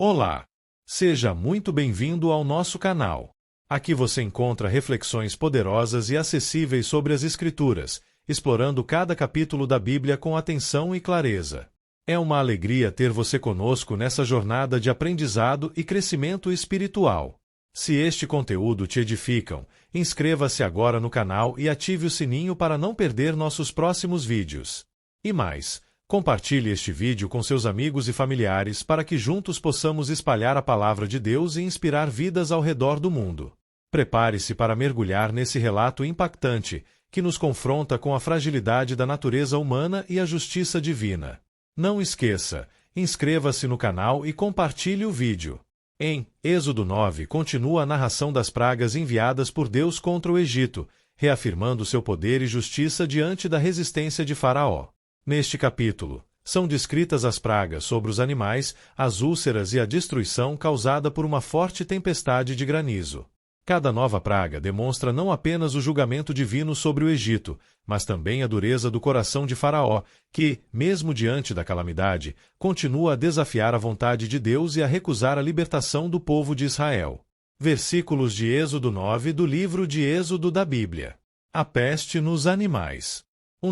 Olá! Seja muito bem-vindo ao nosso canal. Aqui você encontra reflexões poderosas e acessíveis sobre as Escrituras, explorando cada capítulo da Bíblia com atenção e clareza. É uma alegria ter você conosco nessa jornada de aprendizado e crescimento espiritual. Se este conteúdo te edificam, inscreva-se agora no canal e ative o sininho para não perder nossos próximos vídeos. E mais, compartilhe este vídeo com seus amigos e familiares para que juntos possamos espalhar a palavra de Deus e inspirar vidas ao redor do mundo. Prepare-se para mergulhar nesse relato impactante que nos confronta com a fragilidade da natureza humana e a justiça divina. Não esqueça, inscreva-se no canal e compartilhe o vídeo. Em Êxodo 9 continua a narração das pragas enviadas por Deus contra o Egito, reafirmando seu poder e justiça diante da resistência de Faraó. Neste capítulo, são descritas as pragas sobre os animais, as úlceras e a destruição causada por uma forte tempestade de granizo. Cada nova praga demonstra não apenas o julgamento divino sobre o Egito, mas também a dureza do coração de Faraó, que, mesmo diante da calamidade, continua a desafiar a vontade de Deus e a recusar a libertação do povo de Israel. Versículos de Êxodo 9 do livro de Êxodo da Bíblia. A peste nos animais.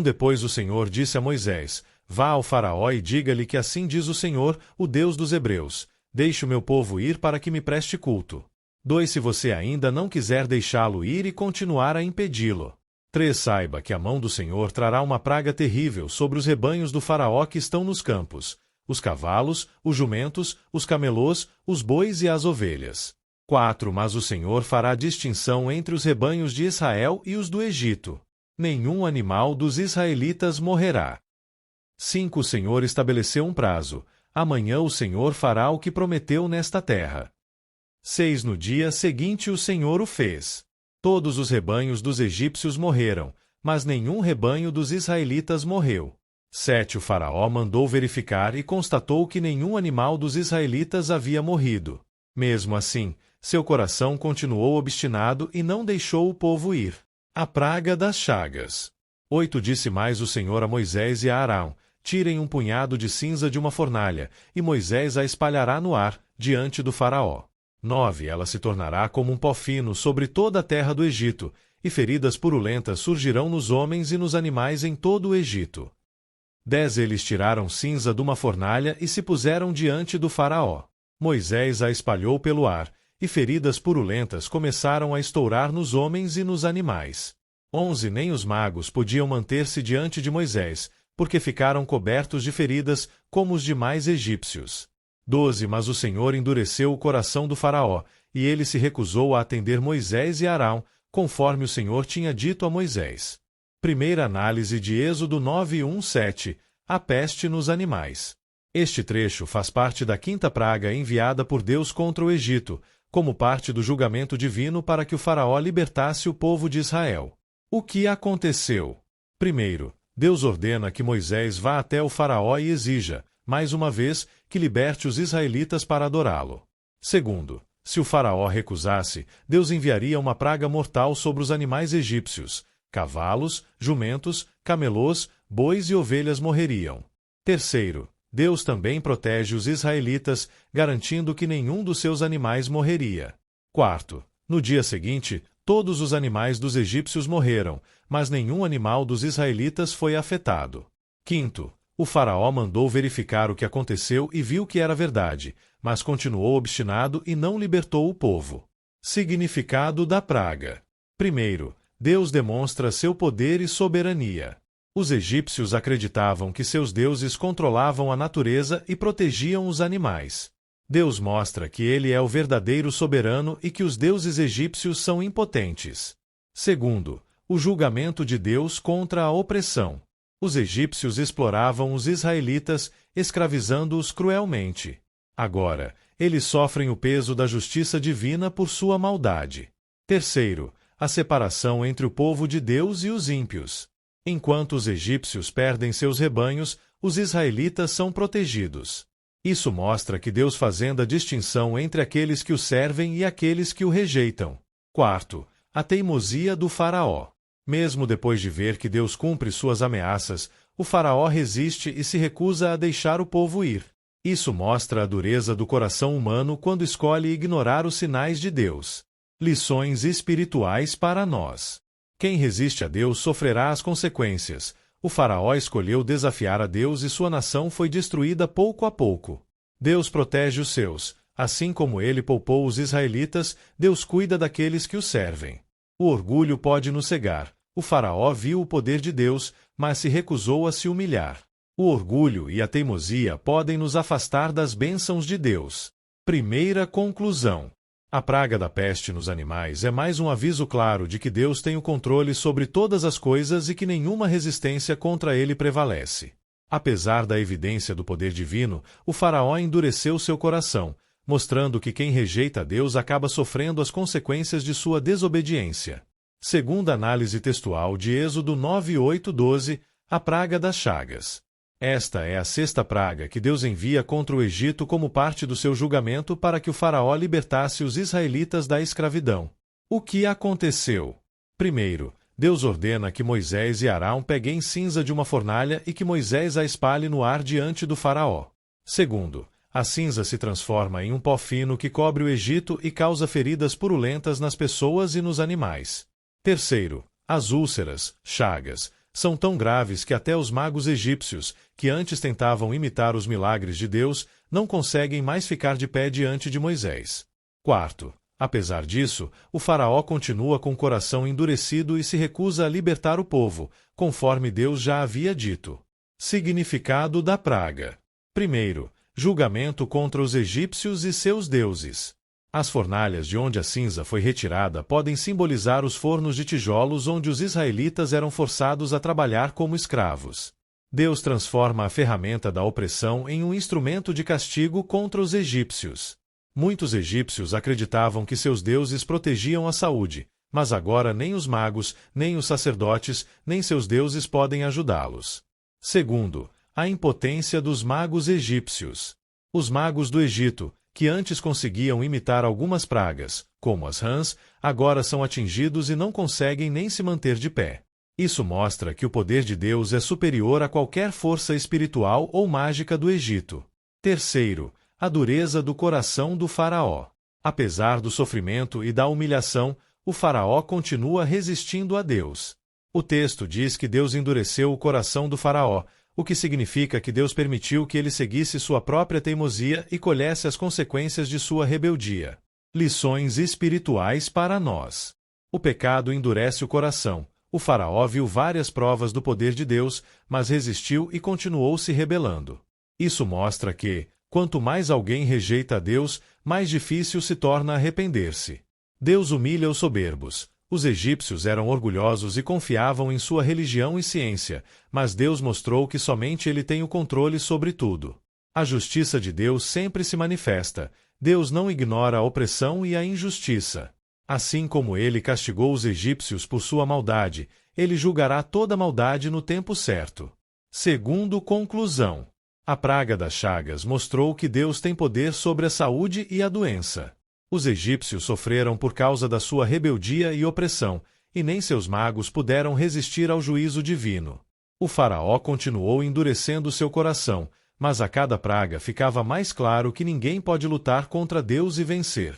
Depois o Senhor disse a Moisés: Vá ao Faraó e diga-lhe que assim diz o Senhor, o Deus dos Hebreus: Deixe o meu povo ir para que me preste culto. 2. Se você ainda não quiser deixá-lo ir e continuar a impedi-lo. 3. Saiba que a mão do Senhor trará uma praga terrível sobre os rebanhos do Faraó que estão nos campos: os cavalos, os jumentos, os camelôs, os bois e as ovelhas. 4. Mas o Senhor fará distinção entre os rebanhos de Israel e os do Egito. Nenhum animal dos israelitas morrerá. 5. O Senhor estabeleceu um prazo: amanhã o Senhor fará o que prometeu nesta terra. 6. No dia seguinte o Senhor o fez. Todos os rebanhos dos egípcios morreram, mas nenhum rebanho dos israelitas morreu. 7. O Faraó mandou verificar e constatou que nenhum animal dos israelitas havia morrido. Mesmo assim, seu coração continuou obstinado e não deixou o povo ir. A praga das chagas. 8. Disse mais o Senhor a Moisés e a Arão: Tirem um punhado de cinza de uma fornalha, e Moisés a espalhará no ar, diante do Faraó. 9. Ela se tornará como um pó fino sobre toda a terra do Egito, e feridas purulentas surgirão nos homens e nos animais em todo o Egito. 10. Eles tiraram cinza de uma fornalha e se puseram diante do Faraó. Moisés a espalhou pelo ar, e feridas purulentas começaram a estourar nos homens e nos animais. 11. Nem os magos podiam manter-se diante de Moisés, porque ficaram cobertos de feridas, como os demais egípcios. 12. Mas o Senhor endureceu o coração do Faraó, e ele se recusou a atender Moisés e Arão, conforme o Senhor tinha dito a Moisés. Primeira análise de Êxodo 9:1-7. A peste nos animais. Este trecho faz parte da quinta praga enviada por Deus contra o Egito, como parte do julgamento divino para que o Faraó libertasse o povo de Israel. O que aconteceu? Primeiro, Deus ordena que Moisés vá até o Faraó e exija, mais uma vez, que liberte os israelitas para adorá-lo. Segundo, se o Faraó recusasse, Deus enviaria uma praga mortal sobre os animais egípcios: cavalos, jumentos, camelôs, bois e ovelhas morreriam. Terceiro, Deus também protege os israelitas, garantindo que nenhum dos seus animais morreria. Quarto, no dia seguinte, todos os animais dos egípcios morreram, mas nenhum animal dos israelitas foi afetado. Quinto, o Faraó mandou verificar o que aconteceu e viu que era verdade, mas continuou obstinado e não libertou o povo. Significado da praga. Primeiro, Deus demonstra seu poder e soberania. Os egípcios acreditavam que seus deuses controlavam a natureza e protegiam os animais. Deus mostra que ele é o verdadeiro soberano e que os deuses egípcios são impotentes. Segundo, o julgamento de Deus contra a opressão. Os egípcios exploravam os israelitas, escravizando-os cruelmente. Agora, eles sofrem o peso da justiça divina por sua maldade. Terceiro, a separação entre o povo de Deus e os ímpios. Enquanto os egípcios perdem seus rebanhos, os israelitas são protegidos. Isso mostra que Deus fazendo a distinção entre aqueles que o servem e aqueles que o rejeitam. Quarto, a teimosia do Faraó. Mesmo depois de ver que Deus cumpre suas ameaças, o Faraó resiste e se recusa a deixar o povo ir. Isso mostra a dureza do coração humano quando escolhe ignorar os sinais de Deus. Lições espirituais para nós. Quem resiste a Deus sofrerá as consequências. O faraó escolheu desafiar a Deus e sua nação foi destruída pouco a pouco. Deus protege os seus. Assim como ele poupou os israelitas, Deus cuida daqueles que o servem. O orgulho pode nos cegar. O faraó viu o poder de Deus, mas se recusou a se humilhar. O orgulho e a teimosia podem nos afastar das bênçãos de Deus. Primeira conclusão. A praga da peste nos animais é mais um aviso claro de que Deus tem o controle sobre todas as coisas e que nenhuma resistência contra ele prevalece. Apesar da evidência do poder divino, o faraó endureceu seu coração, mostrando que quem rejeita a Deus acaba sofrendo as consequências de sua desobediência. Segundo a análise textual de Êxodo 9:8-12, a praga das chagas. Esta é a sexta praga que Deus envia contra o Egito como parte do seu julgamento para que o faraó libertasse os israelitas da escravidão. O que aconteceu? Primeiro, Deus ordena que Moisés e Arão peguem cinza de uma fornalha e que Moisés a espalhe no ar diante do faraó. Segundo, a cinza se transforma em um pó fino que cobre o Egito e causa feridas purulentas nas pessoas e nos animais. Terceiro, as úlceras, chagas, são tão graves que até os magos egípcios, que antes tentavam imitar os milagres de Deus, não conseguem mais ficar de pé diante de Moisés. Quarto, apesar disso, o faraó continua com o coração endurecido e se recusa a libertar o povo, conforme Deus já havia dito. Significado da praga. Primeiro, julgamento contra os egípcios e seus deuses. As fornalhas de onde a cinza foi retirada podem simbolizar os fornos de tijolos onde os israelitas eram forçados a trabalhar como escravos. Deus transforma a ferramenta da opressão em um instrumento de castigo contra os egípcios. Muitos egípcios acreditavam que seus deuses protegiam a saúde, mas agora nem os magos, nem os sacerdotes, nem seus deuses podem ajudá-los. Segundo, a impotência dos magos egípcios. Os magos do Egito, que antes conseguiam imitar algumas pragas, como as rãs, agora são atingidos e não conseguem nem se manter de pé. Isso mostra que o poder de Deus é superior a qualquer força espiritual ou mágica do Egito. Terceiro, a dureza do coração do faraó. Apesar do sofrimento e da humilhação, o faraó continua resistindo a Deus. O texto diz que Deus endureceu o coração do faraó, o que significa que Deus permitiu que ele seguisse sua própria teimosia e colhesse as consequências de sua rebeldia. Lições espirituais para nós. O pecado endurece o coração. O faraó viu várias provas do poder de Deus, mas resistiu e continuou se rebelando. Isso mostra que, quanto mais alguém rejeita a Deus, mais difícil se torna arrepender-se. Deus humilha os soberbos. Os egípcios eram orgulhosos e confiavam em sua religião e ciência, mas Deus mostrou que somente Ele tem o controle sobre tudo. A justiça de Deus sempre se manifesta. Deus não ignora a opressão e a injustiça. Assim como Ele castigou os egípcios por sua maldade, Ele julgará toda maldade no tempo certo. Segundo conclusão. A praga das chagas mostrou que Deus tem poder sobre a saúde e a doença. Os egípcios sofreram por causa da sua rebeldia e opressão, e nem seus magos puderam resistir ao juízo divino. O faraó continuou endurecendo seu coração, mas a cada praga ficava mais claro que ninguém pode lutar contra Deus e vencer.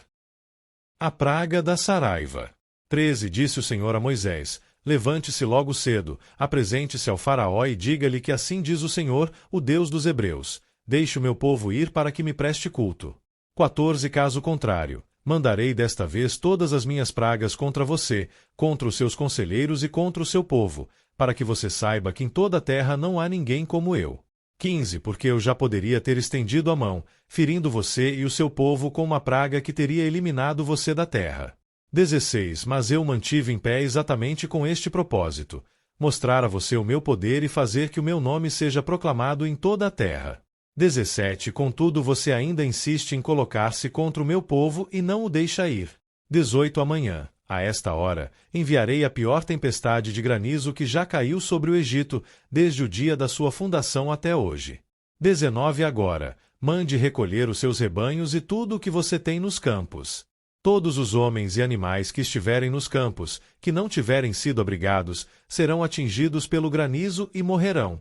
A praga da saraiva. 13 Disse o Senhor a Moisés: Levante-se logo cedo, apresente-se ao faraó e diga-lhe que assim diz o Senhor, o Deus dos hebreus: Deixe o meu povo ir para que me preste culto. 14 Caso contrário, mandarei desta vez todas as minhas pragas contra você, contra os seus conselheiros e contra o seu povo, para que você saiba que em toda a terra não há ninguém como eu. 15 Porque eu já poderia ter estendido a mão, ferindo você e o seu povo com uma praga que teria eliminado você da terra. 16 Mas eu mantive em pé exatamente com este propósito: mostrar a você o meu poder e fazer que o meu nome seja proclamado em toda a terra. 17 Contudo você ainda insiste em colocar-se contra o meu povo e não o deixa ir. 18 Amanhã, a esta hora, enviarei a pior tempestade de granizo que já caiu sobre o Egito, desde o dia da sua fundação até hoje. 19 Agora, mande recolher os seus rebanhos e tudo o que você tem nos campos. Todos os homens e animais que estiverem nos campos, que não tiverem sido abrigados, serão atingidos pelo granizo e morrerão.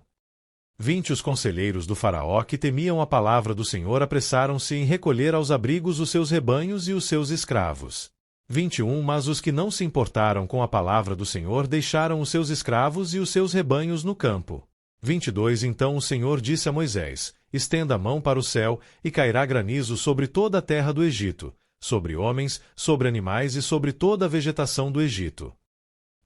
20 Os conselheiros do faraó que temiam a palavra do Senhor apressaram-se em recolher aos abrigos os seus rebanhos e os seus escravos. 21 Mas os que não se importaram com a palavra do Senhor deixaram os seus escravos e os seus rebanhos no campo. 22 Então o Senhor disse a Moisés: Estenda a mão para o céu, e cairá granizo sobre toda a terra do Egito, sobre homens, sobre animais e sobre toda a vegetação do Egito.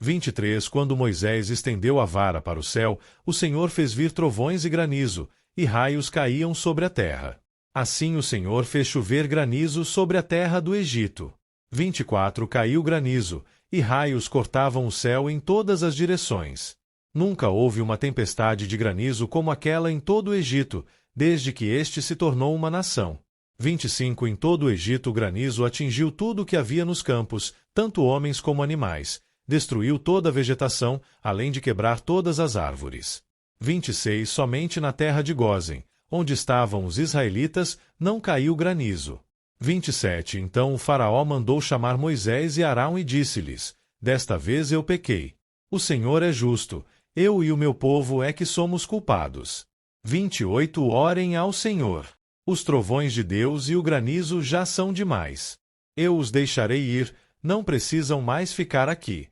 23 Quando Moisés estendeu a vara para o céu, o Senhor fez vir trovões e granizo, e raios caíam sobre a terra. Assim o Senhor fez chover granizo sobre a terra do Egito. 24 Caiu granizo, e raios cortavam o céu em todas as direções. Nunca houve uma tempestade de granizo como aquela em todo o Egito, desde que este se tornou uma nação. 25 Em todo o Egito o granizo atingiu tudo o que havia nos campos, tanto homens como animais. Destruiu toda a vegetação, além de quebrar todas as árvores. 26 Somente na terra de Gósen, onde estavam os israelitas, não caiu granizo. 27 Então o faraó mandou chamar Moisés e Arão e disse-lhes: Desta vez eu pequei. O Senhor é justo, eu e o meu povo é que somos culpados. 28 Orem ao Senhor. Os trovões de Deus e o granizo já são demais. Eu os deixarei ir, não precisam mais ficar aqui.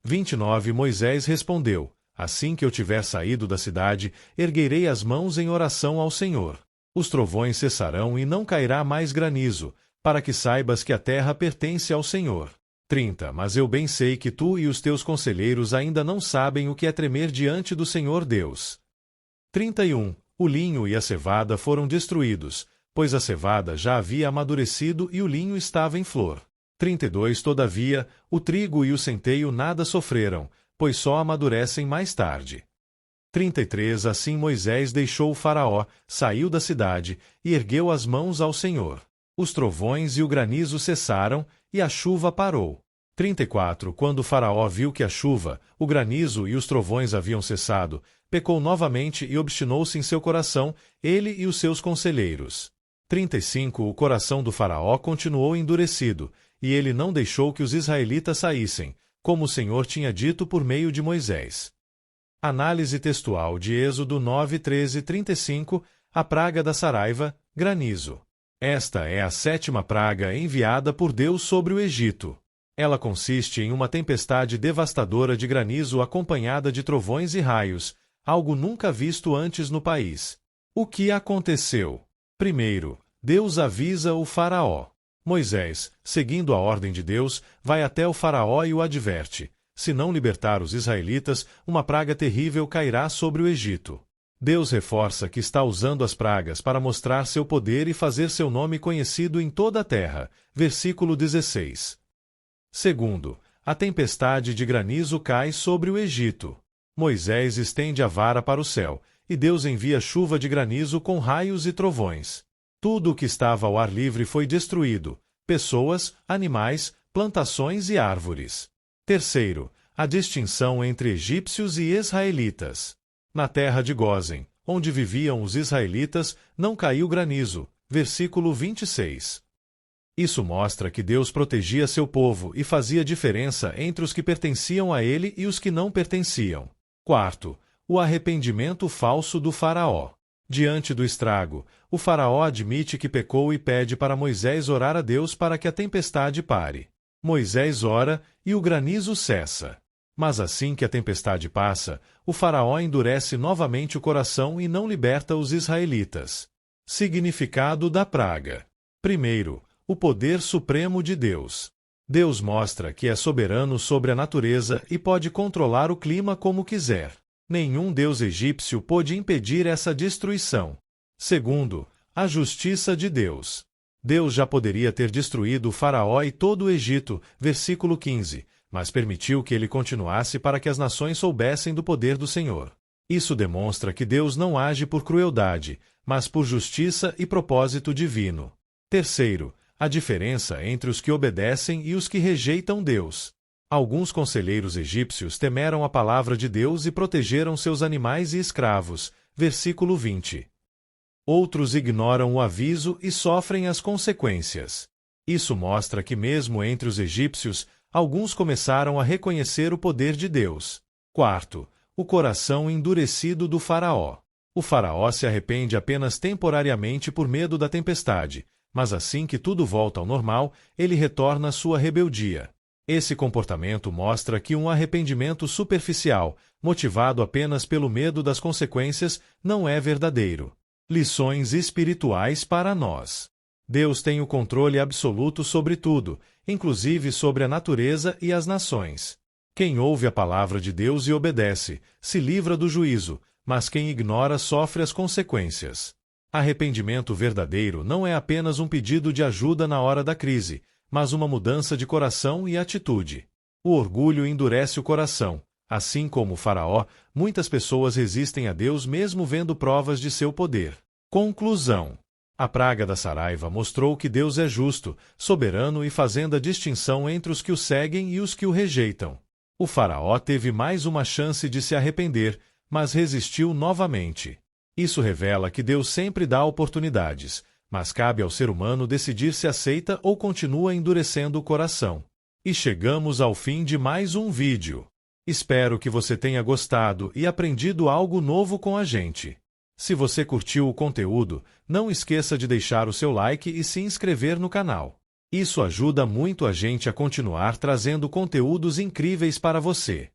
29 Moisés respondeu: Assim que eu tiver saído da cidade, erguerei as mãos em oração ao Senhor. Os trovões cessarão e não cairá mais granizo, para que saibas que a terra pertence ao Senhor. 30 Mas eu bem sei que tu e os teus conselheiros ainda não sabem o que é tremer diante do Senhor Deus. 31 O linho e a cevada foram destruídos, pois a cevada já havia amadurecido e o linho estava em flor. 32 Todavia, o trigo e o centeio nada sofreram, pois só amadurecem mais tarde. 33 Assim Moisés deixou o faraó, saiu da cidade, e ergueu as mãos ao Senhor. Os trovões e o granizo cessaram, e a chuva parou. 34 Quando o faraó viu que a chuva, o granizo e os trovões haviam cessado, pecou novamente e obstinou-se em seu coração, ele e os seus conselheiros. 35 O coração do faraó continuou endurecido, e ele não deixou que os israelitas saíssem, como o Senhor tinha dito por meio de Moisés. Análise textual de Êxodo 9, 13 e 35, a praga da saraiva, granizo. Esta é a 7ª praga enviada por Deus sobre o Egito. Ela consiste em uma tempestade devastadora de granizo acompanhada de trovões e raios, algo nunca visto antes no país. O que aconteceu? Primeiro, Deus avisa o faraó. Moisés, seguindo a ordem de Deus, vai até o faraó e o adverte: se não libertar os israelitas, uma praga terrível cairá sobre o Egito. Deus reforça que está usando as pragas para mostrar seu poder e fazer seu nome conhecido em toda a terra. Versículo 16. Segundo, a tempestade de granizo cai sobre o Egito. Moisés estende a vara para o céu, e Deus envia chuva de granizo com raios e trovões. Tudo o que estava ao ar livre foi destruído: pessoas, animais, plantações e árvores. Terceiro, a distinção entre egípcios e israelitas. Na terra de Gósen, onde viviam os israelitas, não caiu granizo. Versículo 26. Isso mostra que Deus protegia seu povo e fazia diferença entre os que pertenciam a ele e os que não pertenciam. Quarto, o arrependimento falso do faraó. Diante do estrago, o faraó admite que pecou e pede para Moisés orar a Deus para que a tempestade pare. Moisés ora e o granizo cessa. Mas assim que a tempestade passa, o faraó endurece novamente o coração e não liberta os israelitas. Significado da praga. Primeiro, o poder supremo de Deus. Deus mostra que é soberano sobre a natureza e pode controlar o clima como quiser. Nenhum deus egípcio pôde impedir essa destruição. Segundo, a justiça de Deus. Deus já poderia ter destruído o faraó e todo o Egito, versículo 15, mas permitiu que ele continuasse para que as nações soubessem do poder do Senhor. Isso demonstra que Deus não age por crueldade, mas por justiça e propósito divino. Terceiro, a diferença entre os que obedecem e os que rejeitam Deus. Alguns conselheiros egípcios temeram a palavra de Deus e protegeram seus animais e escravos. Versículo 20. Outros ignoram o aviso e sofrem as consequências. Isso mostra que mesmo entre os egípcios, alguns começaram a reconhecer o poder de Deus. Quarto, o coração endurecido do faraó. O faraó se arrepende apenas temporariamente por medo da tempestade, mas assim que tudo volta ao normal, ele retorna à sua rebeldia. Esse comportamento mostra que um arrependimento superficial, motivado apenas pelo medo das consequências, não é verdadeiro. Lições espirituais para nós. Deus tem o controle absoluto sobre tudo, inclusive sobre a natureza e as nações. Quem ouve a palavra de Deus e obedece, se livra do juízo, mas quem ignora sofre as consequências. Arrependimento verdadeiro não é apenas um pedido de ajuda na hora da crise, mas uma mudança de coração e atitude. O orgulho endurece o coração. Assim como o faraó, muitas pessoas resistem a Deus mesmo vendo provas de seu poder. Conclusão. A praga da saraiva mostrou que Deus é justo, soberano e fazendo a distinção entre os que o seguem e os que o rejeitam. O faraó teve mais uma chance de se arrepender, mas resistiu novamente. Isso revela que Deus sempre dá oportunidades, mas cabe ao ser humano decidir se aceita ou continua endurecendo o coração. E chegamos ao fim de mais um vídeo. Espero que você tenha gostado e aprendido algo novo com a gente. Se você curtiu o conteúdo, não esqueça de deixar o seu like e se inscrever no canal. Isso ajuda muito a gente a continuar trazendo conteúdos incríveis para você.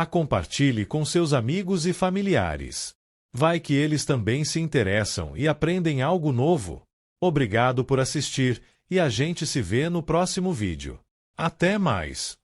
Compartilhe com seus amigos e familiares. Vai que eles também se interessam e aprendem algo novo. Obrigado por assistir e a gente se vê no próximo vídeo. Até mais!